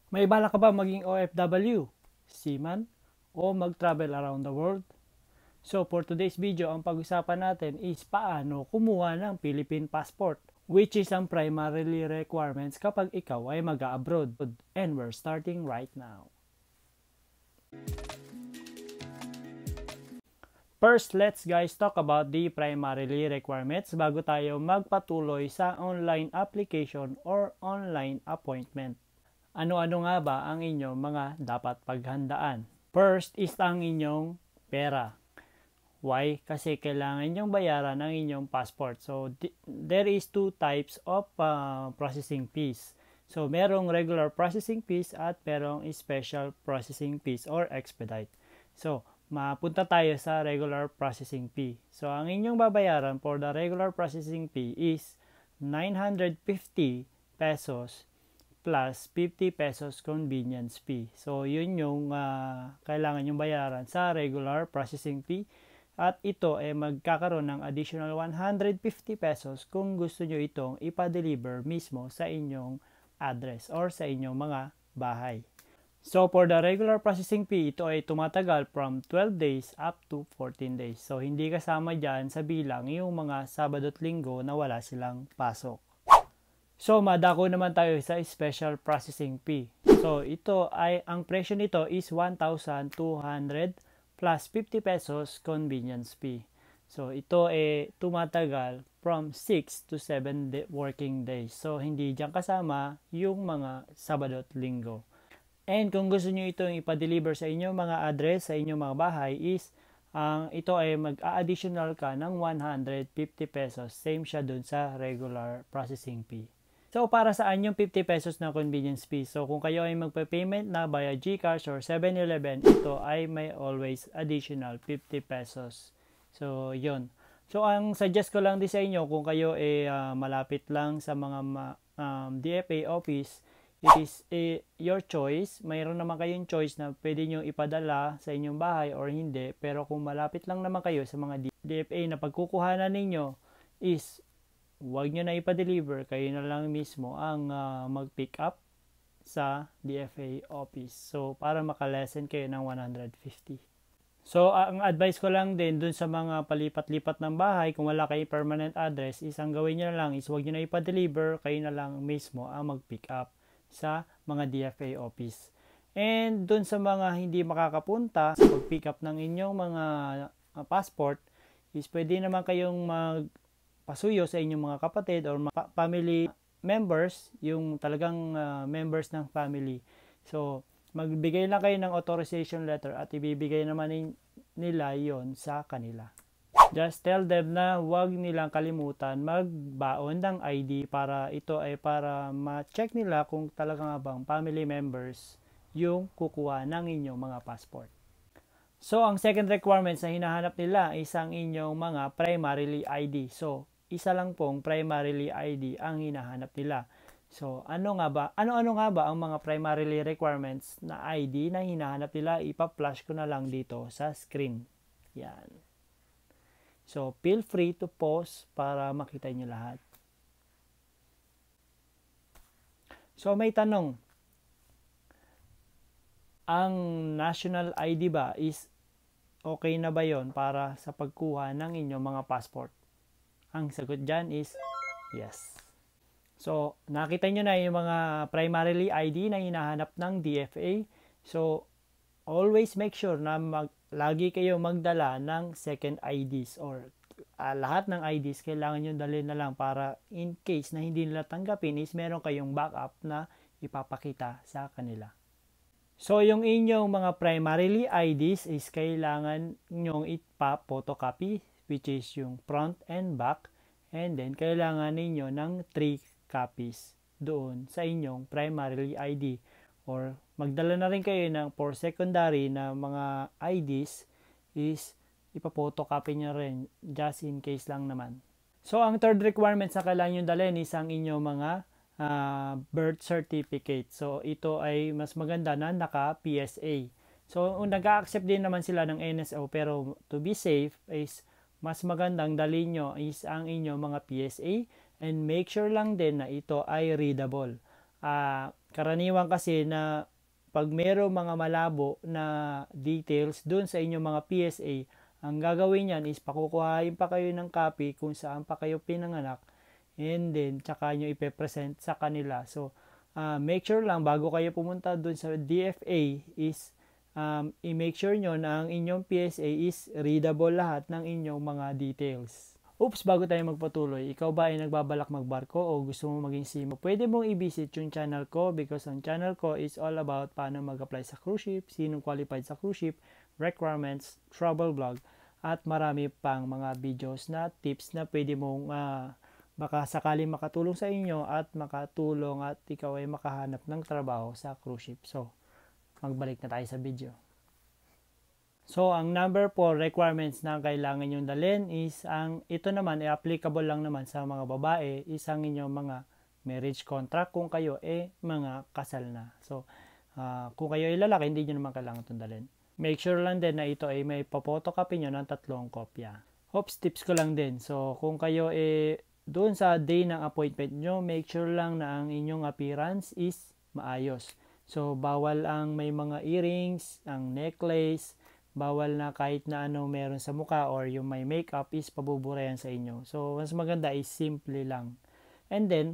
May bala ka ba maging OFW, seaman, o mag-travel around the world? So for today's video, ang pag-usapan natin is paano kumuha ng Philippine passport, which is ang primarily requirements kapag ikaw ay mag-abroad. And we're starting right now. First, let's guys talk about the primarily requirements bago tayo magpatuloy sa online application or online appointment. Ano-ano nga ba ang inyong mga dapat paghandaan? First is ang inyong pera. Why? Kasi kailangan nyong bayaran ang inyong passport. So, there is two types of processing fees. So, merong regular processing fees at merong special processing fees or expedite. So, mapunta tayo sa regular processing fee. So, ang inyong babayaran for the regular processing fee is 950 pesos plus 50 pesos convenience fee. So, yun yung kailangan yung bayaran sa regular processing fee. At ito ay magkakaroon ng additional 150 pesos kung gusto nyo itong ipa-deliver mismo sa inyong address or sa inyong mga bahay. So, for the regular processing fee, ito ay tumatagal from 12 days up to 14 days. So, hindi kasama dyan sa bilang yung mga Sabado at Linggo na wala silang pasok. So, madako naman tayo sa special processing fee. So, ang presyo nito is 1,200 plus 50 pesos convenience fee. So, ito tumatagal from 6 to 7 working days. So, hindi dyan kasama yung mga Sabado at Linggo. And kung gusto nyo itong ipa-deliver sa inyong mga address, sa inyong mga bahay is, ito ay mag-a-additional ka ng 150 pesos. Same siya dun sa regular processing fee. So, para saan yung 50 pesos na convenience fee? So, kung kayo ay magpa-payment na via GCash or 7-Eleven, ito ay may always additional 50 pesos. So, yun. So, ang suggest ko lang din sa inyo, kung kayo ay malapit lang sa mga DFA office, it is your choice. Mayroon naman kayong choice na pwede nyo ipadala sa inyong bahay or hindi. Pero kung malapit lang naman kayo sa mga DFA na pagkukuhanan ninyo is huwag nyo na ipa-deliver, kayo na lang mismo ang mag-pick up sa DFA office. So, para makalesen kayo ng 150. So, ang advice ko lang din dun sa mga palipat-lipat ng bahay, kung wala kayo permanent address, isang gawin nyo na lang is huwag nyo na ipa-deliver, kayo na lang mismo ang mag-pick up sa mga DFA office. And dun sa mga hindi makakapunta sa pag-pick up ng inyong mga passport, is pwede naman kayong pasuyo sa inyong mga kapatid or family members, yung talagang members ng family. So, magbigay lang kayo ng authorization letter at ibibigay naman nila yon sa kanila. Just tell them na huwag nilang kalimutan magbaon ng ID para ito ay para ma-check nila kung talagang bang family members yung kukuha ng inyong mga passport. So, ang second requirements na hinahanap nila is ang inyong mga primarily ID. So, isa lang pong primarily ID ang hinahanap nila. So, ano nga ba ang mga primarily requirements na ID na hinahanap nila? Ipa-flash ko na lang dito sa screen. Yan. So, feel free to pause para makita nyo lahat. So, may tanong. Ang national ID ba is okay na ba yon para sa pagkuha ng inyong mga passport? Ang sagot dyan is yes. So, nakita nyo na yung mga primarily ID na hinahanap ng DFA. So, always make sure na lagi kayo magdala ng second IDs or lahat ng IDs kailangan nyo dalhin na lang para in case na hindi nila tanggapin is meron kayong backup na ipapakita sa kanila. So, yung inyong mga primarily IDs is kailangan nyong ipa-photocopy, which is yung front and back, and then kailangan ninyo ng 3 copies doon sa inyong primarily ID, or magdala na rin kayo ng for secondary na mga IDs is ipa-photocopy nyo rin just in case lang naman. So, ang third requirement na kailangan nyo dalhin is ang inyong mga birth certificate. So, ito ay mas maganda na naka-PSA. So, nag-a-accept din naman sila ng NSO, pero to be safe is mas magandang dalhin nyo is ang inyong mga PSA, and make sure lang din na ito ay readable. Karaniwan kasi na pag mayroong mga malabo na details doon sa inyong mga PSA, ang gagawin niyan is pakukuhain pa kayo ng copy kung saan pa kayo pinanganak, and then tsaka nyo ipe-present sa kanila. So make sure lang bago kayo pumunta doon sa DFA is i-make sure nyo na ang inyong PSA is readable lahat ng inyong mga details. Oops, bago tayo magpatuloy, ikaw ba ay nagbabalak magbarko o gusto mo maging seaman? Pwede mong i-visit yung channel ko because ang channel ko is all about paano mag-apply sa cruise ship, sinong qualified sa cruise ship, requirements, travel vlog, at marami pang mga videos na tips na pwede mong baka sakaling makatulong sa inyo at makatulong at ikaw ay makahanap ng trabaho sa cruise ship. So, magbalik na tayo sa video. So, ang number 4 requirements na kailangan nyo dalhin is ito naman ay applicable lang naman sa mga babae, is ang inyong mga marriage contract kung kayo mga kasal na. So, kung kayo ay lalaki, hindi nyo naman kailangan itong dalhin. Make sure lang din na ito ay may photocopy nyo ng 3 kopya. Hopes tips ko lang din. So, kung kayo doon sa day ng appointment nyo, make sure lang na ang inyong appearance is maayos. So, bawal ang may mga earrings, ang necklace, bawal na kahit na ano meron sa mukha or yung may makeup is pabuburayan sa inyo. So, mas maganda is simple lang. And then,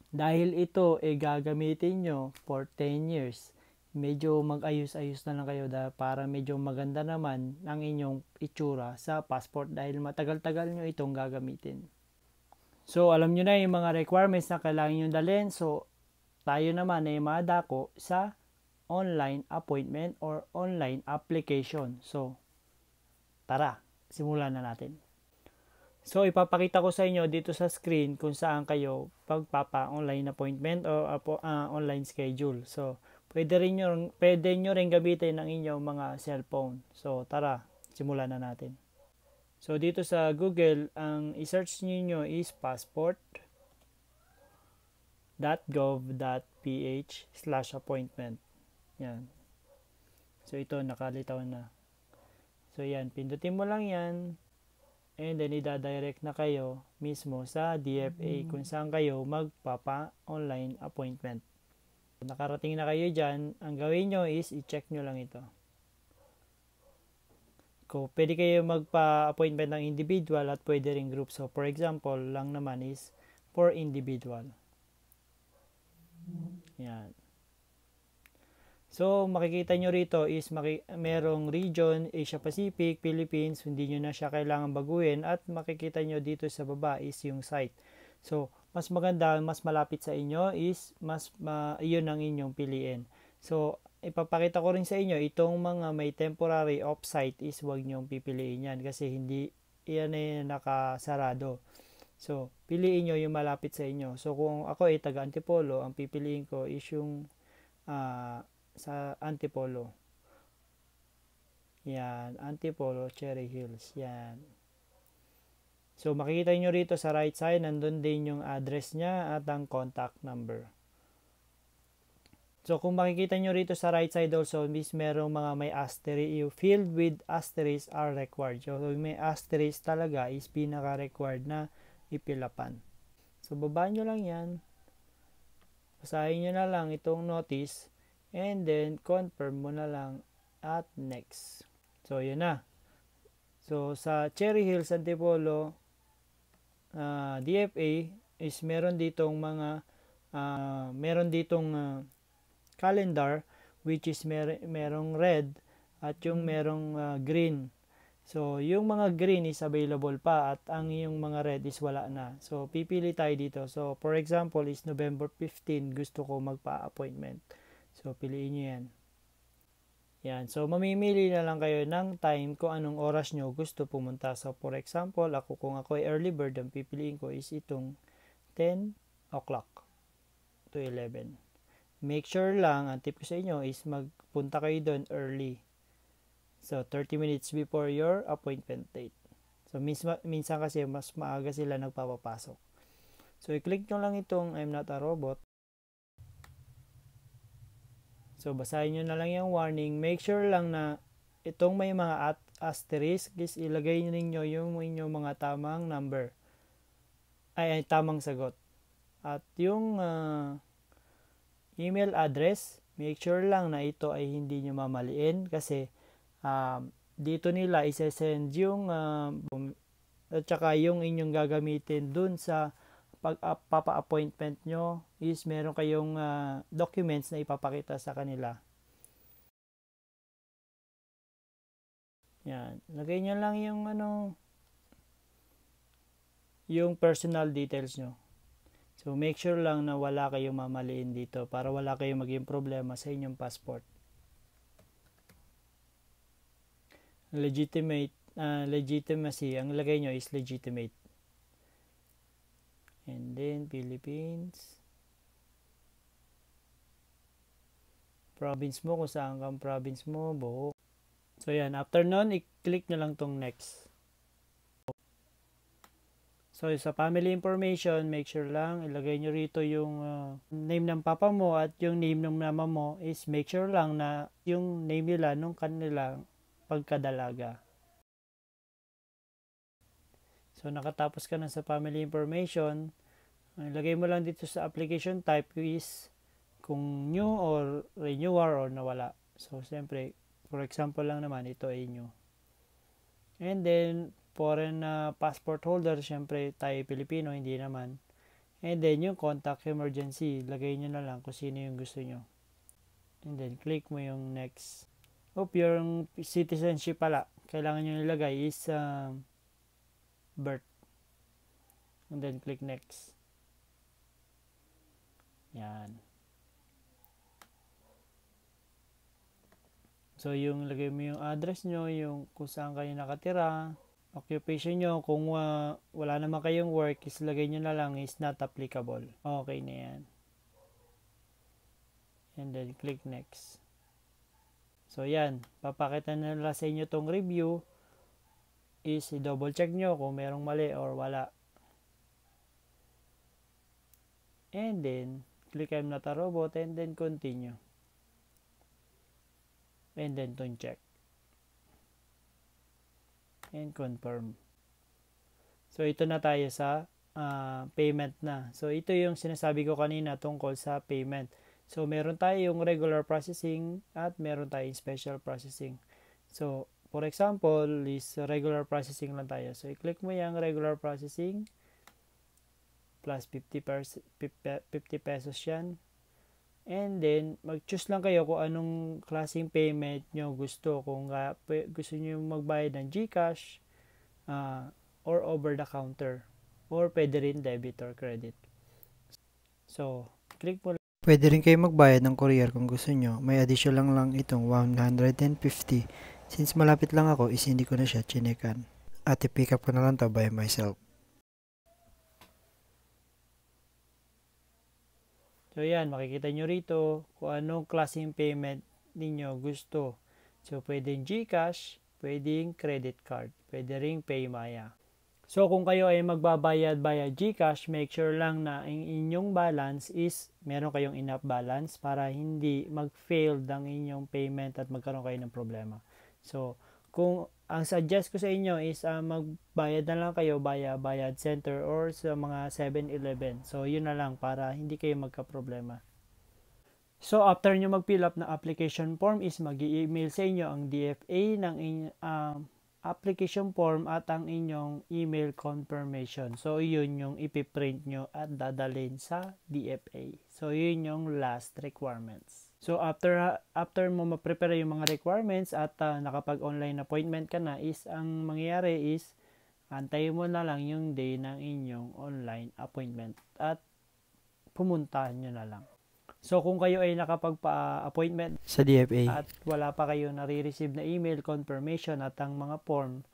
dahil ito gagamitin nyo for 10 years, medyo mag-ayos-ayos na lang kayo para medyo maganda naman ang inyong itsura sa passport dahil matagal-tagal nyo itong gagamitin. So, alam nyo na yung mga requirements na kailangan nyo dalhin. So, tayo naman ay madako sa online appointment or online application. So, tara, simulan na natin. So, ipapakita ko sa inyo dito sa screen kung saan kayo pagpapa-online appointment o online schedule. So, pwede nyo rin gamitin ang inyong mga cellphone. So, tara, simulan na natin. So, dito sa Google, ang i-search niyo is passport.gov.ph/appointment. Yan. So, ito, nakalitaw na. So, yan. Pindutin mo lang yan. And then, ida-direct na kayo mismo sa DFA kung saan kayo magpapa-online appointment. Nakarating na kayo dyan. Ang gawin nyo is, i-check nyo lang ito. Kung pwede kayo magpa-appointment ng individual at pwede rin group. So, for example, lang naman is for individual. Yan. So, makikita nyo rito is merong region, Asia Pacific, Philippines, hindi nyo na siya kailangan baguhin at makikita nyo dito sa baba is yung site. So, mas maganda, mas malapit sa inyo is iyon ang inyong piliin. So, ipapakita ko rin sa inyo, itong mga may temporary off-site is huwag nyong pipiliin yan kasi hindi yan nakasarado. So, piliin nyo yung malapit sa inyo. So, kung ako ay taga Antipolo, ang pipiliin ko is yung sa Antipolo. Yan, Antipolo, Cherry Hills. Yan. So, makikita nyo rito sa right side, nandun din yung address niya at ang contact number. So, kung makikita nyo rito sa right side also, merong mga may asterisk, yung field with asterisk are required. So, may asterisk talaga is pinaka-required na ipilapan. So, babaan nyo lang yan. Basahin nyo na lang itong notice. And then, confirm mo na lang at next. So, yun na. So, sa Cherry Hills, Antipolo, DFA is meron ditong calendar which is merong red at yung merong green. So, yung mga green is available pa at ang yung mga red is wala na. So, pipili tayo dito. So, for example, is November 15, gusto ko magpa-appointment. So, piliin nyo yan. Yan. So, mamimili na lang kayo ng time kung anong oras nyo gusto pumunta. So, for example, kung ako ay early bird, ang pipiliin ko is itong 10 o'clock to 11. Make sure lang, ang tip ko sa inyo is magpunta kayo doon early. So, 30 minutes before your appointment date. So, minsan kasi mas maaga sila nagpapapasok. So, i-click nyo lang itong I'm not a robot. So, basahin nyo na lang yung warning. Make sure lang na itong may mga asterisk is ilagay ninyo yung inyong mga tamang number. Tamang sagot. At yung email address, make sure lang na ito ay hindi nyo mamaliin kasi dito nila isesend yung at saka yung inyong gagamitin dun sa papa-appointment nyo is meron kayong documents na ipapakita sa kanila. Yan. Lagay nyo lang yung yung personal details nyo. So, make sure lang na wala kayong mamaliin dito para wala kayong maging problema sa inyong passport. Legitimacy, ang lagay nyo is legitimate. And then, Philippines. Province mo, kung saan kang province mo, buo. So, yan. After nun, i-click nyo lang tong next. So, sa family information, make sure lang, ilagay nyo rito yung name ng papa mo at yung name ng mama mo is make sure lang na yung name nila nung kanilang pagkadalaga. So, nakatapos ka na sa family information, ilagay mo lang dito sa application type is kung new or renewal or nawala. So, siyempre, for example lang naman, ito ay new. And then, foreign passport holder, syempre tayo Pilipino, hindi naman. And then yung contact emergency, lagay nyo na lang kung sino yung gusto nyo. And then click mo yung next. Yung citizenship pala, kailangan nyo ilagay is birth. And then click next. Yan. So yung lagay mo yung address nyo, yung kung saan kayo nakatira, occupation nyo, kung wala naman kayong work, is lagay nyo na lang is not applicable. Okay na yan. And then click next. So yan, papakita na nila sa inyo tong review, is i-double check nyo kung merong mali or wala. And then, click I'm not a robot and then continue. And then check. And confirm. So, ito na tayo sa payment na. So, ito yung sinasabi ko kanina tungkol sa payment. So, meron tayong regular processing at meron tayong special processing. So, for example, is regular processing lang tayo. So, i-click mo yung regular processing plus 50 pesos yan. And then, mag-choose lang kayo kung anong klaseng payment nyo gusto. Kung gusto nyo magbayad ng GCash or over the counter. Or pwede rin debit or credit. So, click mo lang. Pwede rin kayo magbayad ng courier kung gusto nyo. May additional lang itong 150. Since malapit lang ako, is hindi ko na siya chinekan. At i-pick up ko na lang to by myself. So, yan. Makikita nyo rito kung anong klaseng payment ninyo gusto. So, pwedeng GCash, pwedeng credit card, pwede ring PayMaya. So, kung kayo ay magbabayad via GCash, make sure lang na ang inyong balance is meron kayong enough balance para hindi mag-fail ang inyong payment at magkaroon kayo ng problema. So, kung ang suggest ko sa inyo is magbayad na lang kayo via bayad center or sa mga 7-Eleven. So, yun na lang para hindi kayo magka-problema. So, after nyo mag-fill up na application form is mag-i-email sa inyo ang DFA ng application form at ang inyong email confirmation. So, yun yung ipiprint nyo at dadalhin sa DFA. So, yun yung last requirements. So, after mo ma-prepare yung mga requirements at nakapag-online appointment ka na, is ang mangyayari is antayin mo na lang yung day ng inyong online appointment at pumuntahan nyo na lang. So, kung kayo ay nakapagpa-appointment sa DFA at wala pa kayo nare-receive na email confirmation at ang mga form,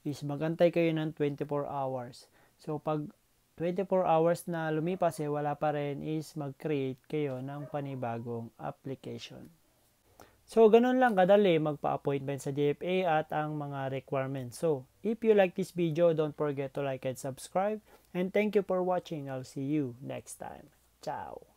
is magantay kayo ng 24 hours. So, pag 24 hours na lumipas wala pa rin, is mag-create kayo ng panibagong application. So, ganun lang kadali magpa-appointment sa DFA at ang mga requirements. So, if you like this video, don't forget to like and subscribe. And thank you for watching. I'll see you next time. Ciao!